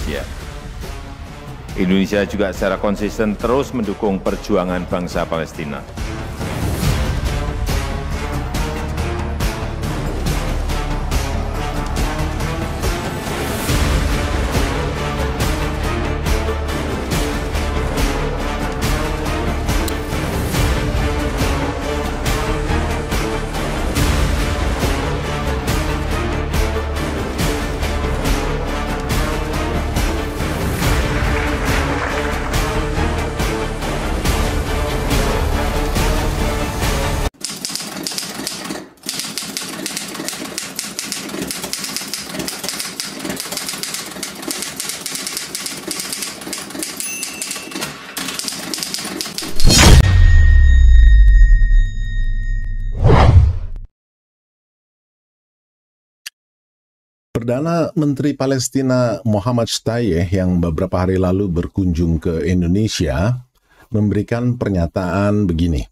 Indonesia. Indonesia juga secara konsisten terus mendukung perjuangan bangsa Palestina. Perdana Menteri Palestina Muhammad Shtayyeh yang beberapa hari lalu berkunjung ke Indonesia memberikan pernyataan begini.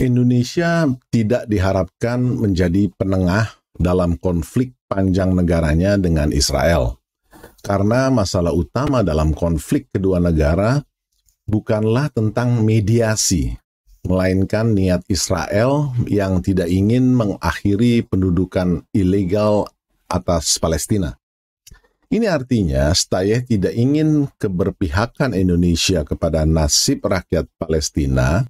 Indonesia tidak diharapkan menjadi penengah dalam konflik panjang negaranya dengan Israel. Karena masalah utama dalam konflik kedua negara bukanlah tentang mediasi, melainkan niat Israel yang tidak ingin mengakhiri pendudukan ilegal atas Palestina. Ini artinya Shtayyeh tidak ingin keberpihakan Indonesia kepada nasib rakyat Palestina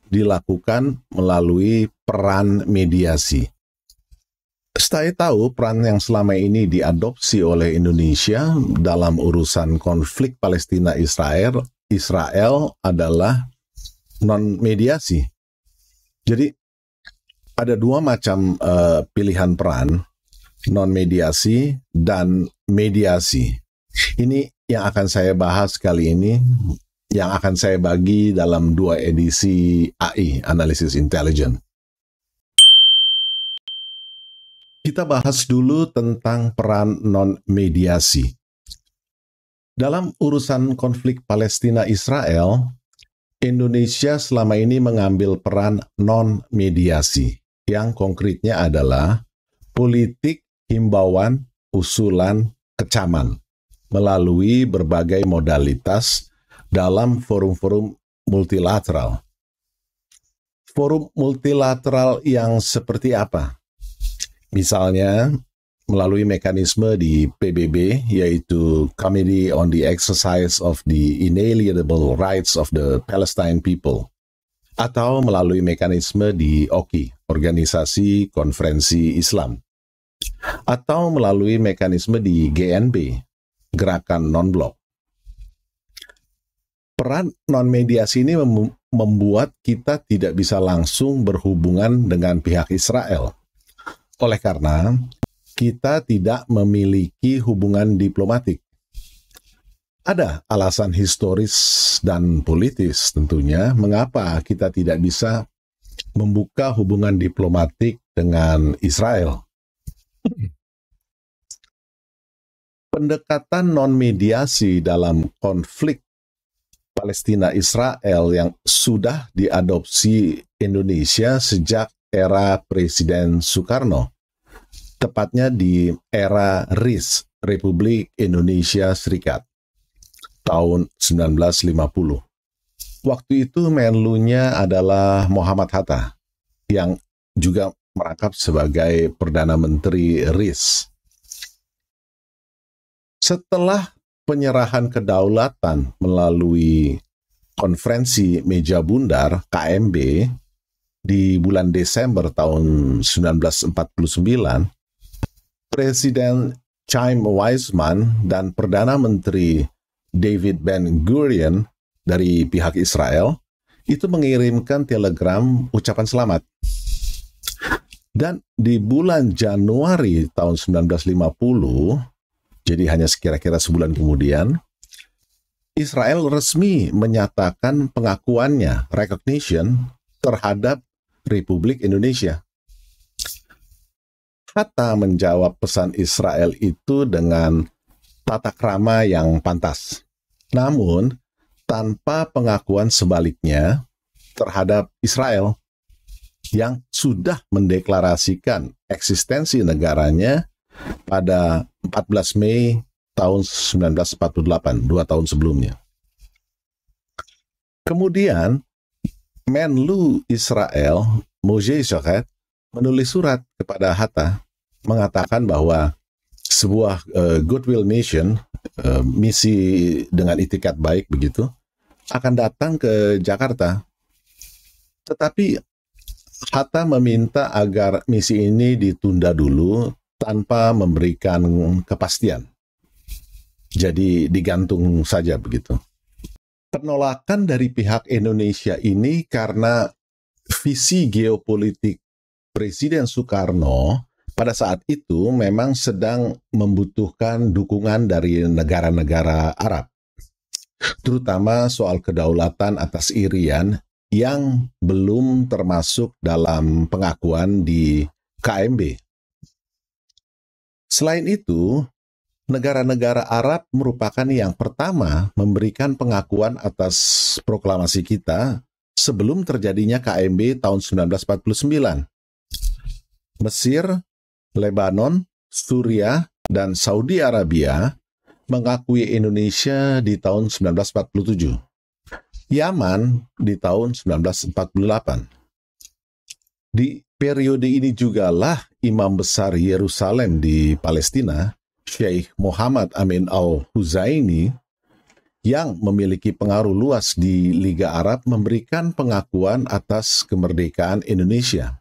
dilakukan melalui peran mediasi. Shtayyeh tahu peran yang selama ini diadopsi oleh Indonesia dalam urusan konflik Palestina-Israel adalah non-mediasi. Jadi ada dua macam pilihan peran, non-mediasi dan mediasi. Ini yang akan saya bahas kali ini, yang akan saya bagi dalam dua edisi AI, Analysis Intelligence. Kita bahas dulu tentang peran non-mediasi. Dalam urusan konflik Palestina-Israel, Indonesia selama ini mengambil peran non-mediasi, yang konkretnya adalah politik, himbauan, usulan, kecaman melalui berbagai modalitas dalam forum-forum multilateral. Forum multilateral yang seperti apa? Misalnya, melalui mekanisme di PBB, yaitu Committee on the Exercise of the Inalienable Rights of the Palestine People, atau melalui mekanisme di OKI, Organisasi Konferensi Islam, atau melalui mekanisme di GNB, Gerakan Non-Blok. Peran non-mediasi ini membuat kita tidak bisa langsung berhubungan dengan pihak Israel. Oleh karena kita tidak memiliki hubungan diplomatik. Ada alasan historis dan politis tentunya mengapa kita tidak bisa membuka hubungan diplomatik dengan Israel. Pendekatan non-mediasi dalam konflik Palestina-Israel yang sudah diadopsi Indonesia sejak era Presiden Soekarno, tepatnya di era RIS, Republik Indonesia Serikat, tahun 1950. Waktu itu menlunya adalah Muhammad Hatta, yang juga merangkap sebagai Perdana Menteri RIS. Setelah penyerahan kedaulatan melalui Konferensi Meja Bundar, KMB, di bulan Desember tahun 1949, Presiden Chaim Weizmann dan Perdana Menteri David Ben-Gurion dari pihak Israel itu mengirimkan telegram ucapan selamat. Dan di bulan Januari tahun 1950, jadi hanya kira-kira sebulan kemudian, Israel resmi menyatakan pengakuannya, recognition, terhadap Republik Indonesia. Hatta menjawab pesan Israel itu dengan tata krama yang pantas. Namun, tanpa pengakuan sebaliknya terhadap Israel yang sudah mendeklarasikan eksistensi negaranya pada 14 Mei tahun 1948, 2 tahun sebelumnya. Kemudian, Menlu Israel, Moshe Sochet, menulis surat kepada Hatta, mengatakan bahwa sebuah goodwill mission, misi dengan itikat baik begitu, akan datang ke Jakarta. Tetapi Hatta meminta agar misi ini ditunda dulu tanpa memberikan kepastian. Jadi digantung saja begitu. Penolakan dari pihak Indonesia ini karena visi geopolitik Presiden Soekarno pada saat itu memang sedang membutuhkan dukungan dari negara-negara Arab, terutama soal kedaulatan atas Irian yang belum termasuk dalam pengakuan di KMB. Selain itu, negara-negara Arab merupakan yang pertama memberikan pengakuan atas proklamasi kita sebelum terjadinya KMB tahun 1949. Mesir, Lebanon, Suriah, dan Saudi Arabia mengakui Indonesia di tahun 1947. Yaman di tahun 1948. Di periode ini jugalah Imam Besar Yerusalem di Palestina, Syekh Muhammad Amin al-Huzaini, yang memiliki pengaruh luas di Liga Arab, memberikan pengakuan atas kemerdekaan Indonesia.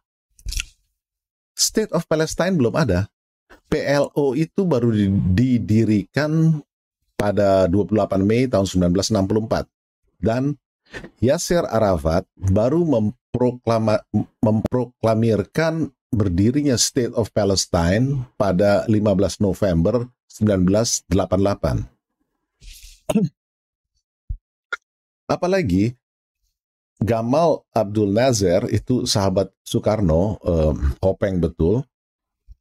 State of Palestine belum ada. PLO itu baru didirikan pada 28 Mei tahun 1964. Dan Yasser Arafat baru memproklamirkan berdirinya State of Palestine pada 15 November 1988. Apalagi Gamal Abdul Nasser, itu sahabat Soekarno, Kopeng betul,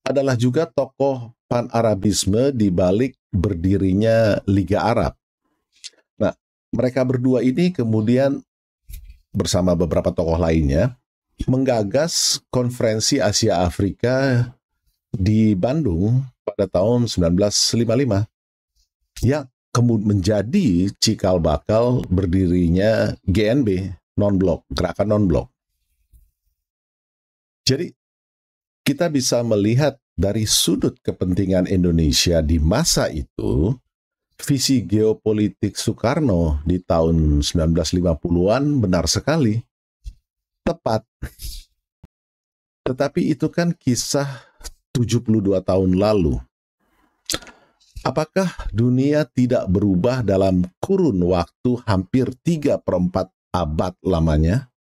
adalah juga tokoh pan-Arabisme di balik berdirinya Liga Arab. Nah, mereka berdua ini kemudian bersama beberapa tokoh lainnya menggagas konferensi Asia Afrika di Bandung pada tahun 1955 yang kemudian menjadi cikal bakal berdirinya GNB, non-blok, gerakan non-blok. Jadi kita bisa melihat dari sudut kepentingan Indonesia di masa itu, visi geopolitik Soekarno di tahun 1950-an benar sekali. Tepat. Tetapi itu kan kisah 72 tahun lalu. Apakah dunia tidak berubah dalam kurun waktu hampir 3/4 abad lamanya?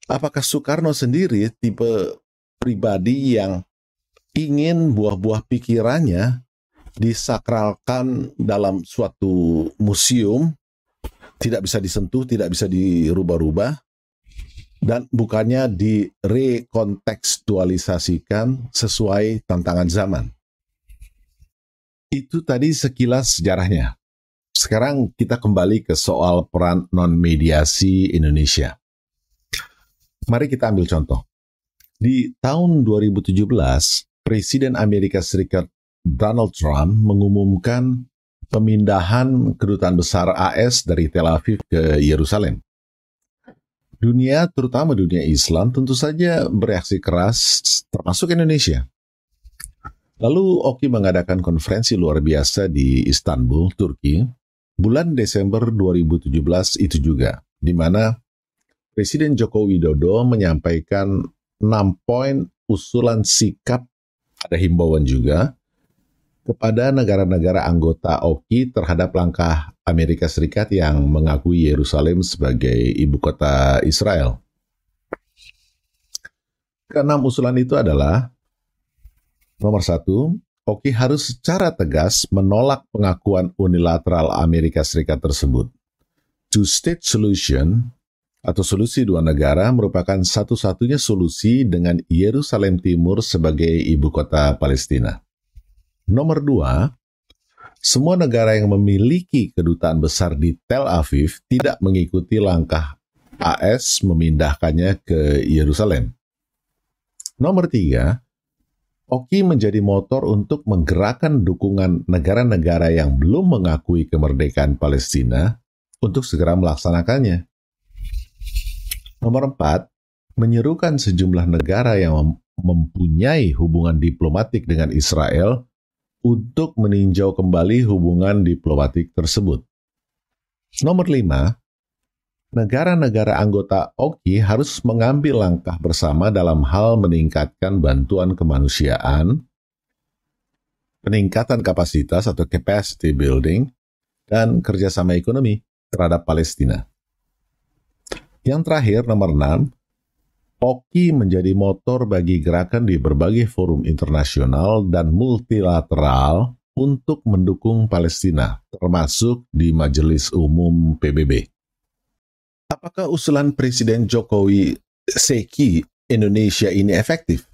Apakah Soekarno sendiri tipe pribadi yang ingin buah-buah pikirannya disakralkan dalam suatu museum, tidak bisa disentuh, tidak bisa dirubah-rubah, dan bukannya direkontekstualisasikan sesuai tantangan zaman? Itu tadi sekilas sejarahnya. Sekarang kita kembali ke soal peran non-mediasi Indonesia. Mari kita ambil contoh. Di tahun 2017, Presiden Amerika Serikat Donald Trump mengumumkan pemindahan kedutaan besar AS dari Tel Aviv ke Yerusalem. Dunia, terutama dunia Islam, tentu saja bereaksi keras, termasuk Indonesia. Lalu Oki mengadakan konferensi luar biasa di Istanbul, Turki, bulan Desember 2017 itu juga, di mana Presiden Joko Widodo menyampaikan 6 poin usulan sikap, ada himbauan juga, kepada negara-negara anggota Oki terhadap langkah Amerika Serikat yang mengakui Yerusalem sebagai ibu kota Israel. Keenam usulan itu adalah, nomor 1, Oki harus secara tegas menolak pengakuan unilateral Amerika Serikat tersebut. Two-state solution atau solusi dua negara merupakan satu-satunya solusi dengan Yerusalem Timur sebagai ibu kota Palestina. Nomor 2, semua negara yang memiliki kedutaan besar di Tel Aviv tidak mengikuti langkah AS memindahkannya ke Yerusalem. Nomor 3, Oki menjadi motor untuk menggerakkan dukungan negara-negara yang belum mengakui kemerdekaan Palestina untuk segera melaksanakannya. Nomor 4, menyerukan sejumlah negara yang mempunyai hubungan diplomatik dengan Israel untuk meninjau kembali hubungan diplomatik tersebut. Nomor 5, negara-negara anggota Oki harus mengambil langkah bersama dalam hal meningkatkan bantuan kemanusiaan, peningkatan kapasitas atau capacity building, dan kerjasama ekonomi terhadap Palestina. Yang terakhir, nomor 6, Oki menjadi motor bagi gerakan di berbagai forum internasional dan multilateral untuk mendukung Palestina, termasuk di Majelis Umum PBB. Apakah usulan Presiden Jokowi Seki Indonesia ini efektif?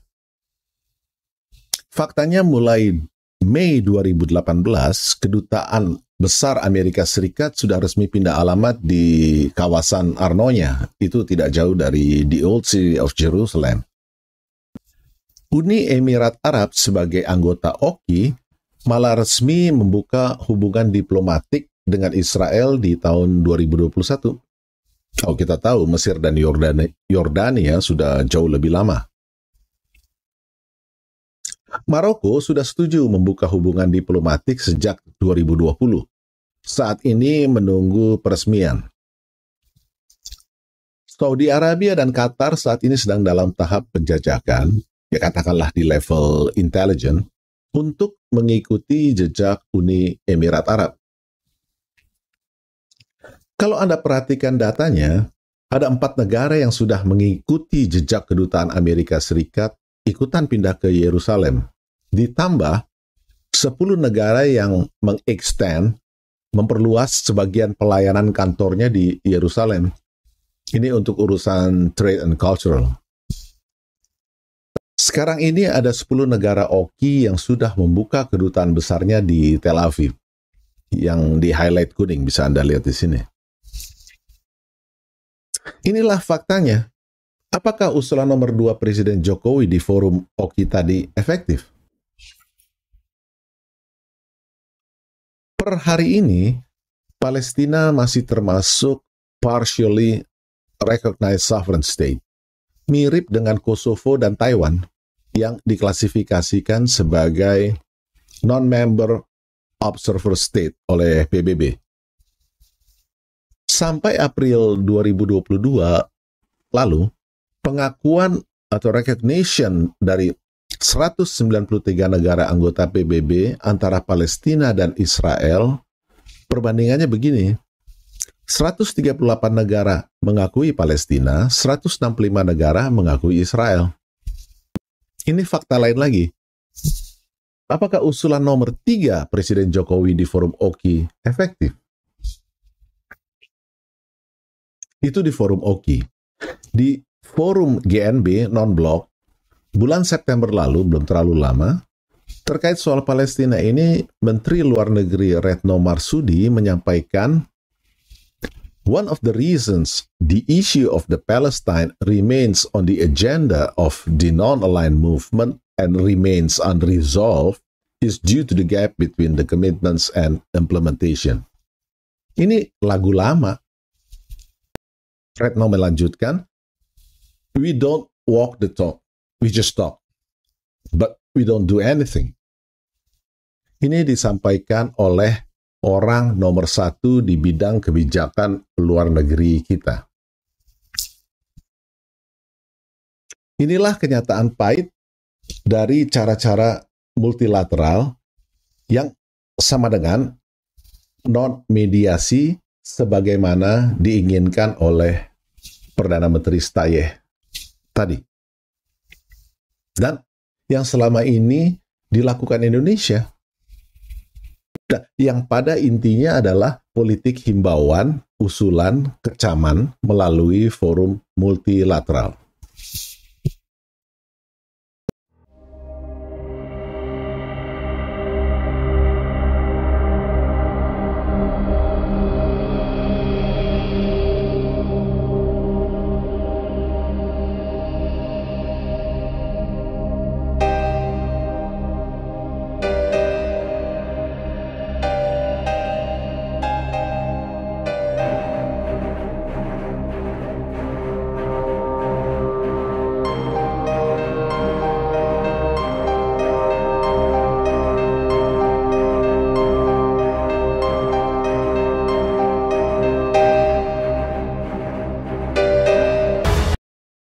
Faktanya mulai Mei 2018, Kedutaan Besar Amerika Serikat sudah resmi pindah alamat di kawasan Arnonya, itu tidak jauh dari the Old City of Jerusalem. Uni Emirat Arab sebagai anggota Oki malah resmi membuka hubungan diplomatik dengan Israel di tahun 2021. Kalau kita tahu, Mesir dan Yordania sudah jauh lebih lama. Maroko sudah setuju membuka hubungan diplomatik sejak 2020. Saat ini menunggu peresmian. Saudi Arabia dan Qatar saat ini sedang dalam tahap penjajakan, ya katakanlah di level intelijen, untuk mengikuti jejak Uni Emirat Arab. Kalau Anda perhatikan datanya, ada 4 negara yang sudah mengikuti jejak kedutaan Amerika Serikat ikutan pindah ke Yerusalem. Ditambah 10 negara yang memperluas sebagian pelayanan kantornya di Yerusalem. Ini untuk urusan trade and cultural. Sekarang ini ada 10 negara Oki yang sudah membuka kedutaan besarnya di Tel Aviv. Yang di highlight kuning, bisa Anda lihat di sini. Inilah faktanya. Apakah usulan nomor 2 Presiden Jokowi di forum Oki tadi efektif? Per hari ini, Palestina masih termasuk partially recognized sovereign state, mirip dengan Kosovo dan Taiwan yang diklasifikasikan sebagai non-member observer state oleh PBB. Sampai April 2022 lalu, pengakuan atau recognition dari 193 negara anggota PBB antara Palestina dan Israel, perbandingannya begini, 138 negara mengakui Palestina, 165 negara mengakui Israel. Ini fakta lain lagi. Apakah usulan nomor 3 Presiden Jokowi di forum Oki efektif? Itu di forum Oki. Di forum GNB non-blok, bulan September lalu, belum terlalu lama, terkait soal Palestina ini, Menteri Luar Negeri Retno Marsudi menyampaikan, one of the reasons the issue of the Palestine remains on the agenda of the non-aligned movement and remains unresolved is due to the gap between the commitments and implementation. Ini lagu lama. Retno melanjutkan, we don't walk the talk. We just talk, but we don't do anything. Ini disampaikan oleh orang nomor 1 di bidang kebijakan luar negeri kita. Inilah kenyataan pahit dari cara-cara multilateral yang sama dengan non-mediasi sebagaimana diinginkan oleh Perdana Menteri Stayeh tadi. Dan yang selama ini dilakukan Indonesia, yang pada intinya adalah politik himbauan, usulan, kecaman melalui forum multilateral.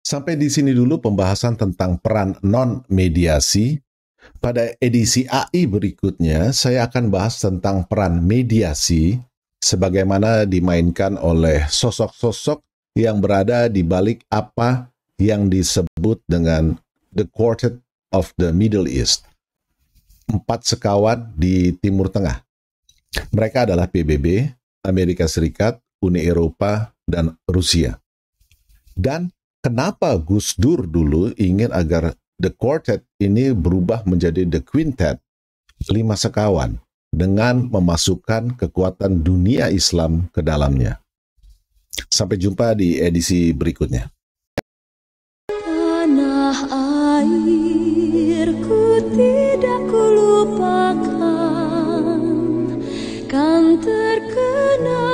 Sampai di sini dulu pembahasan tentang peran non-mediasi. Pada edisi AI berikutnya, saya akan bahas tentang peran mediasi sebagaimana dimainkan oleh sosok-sosok yang berada di balik apa yang disebut dengan The Quartet of the Middle East. 4 sekawan di Timur Tengah. Mereka adalah PBB, Amerika Serikat, Uni Eropa, dan Rusia. Dan kenapa Gus Dur dulu ingin agar The Quartet ini berubah menjadi The Quintet, 5 sekawan, dengan memasukkan kekuatan dunia Islam ke dalamnya. Sampai jumpa di edisi berikutnya. Tanah airku tidak kulupakan, kan terkenal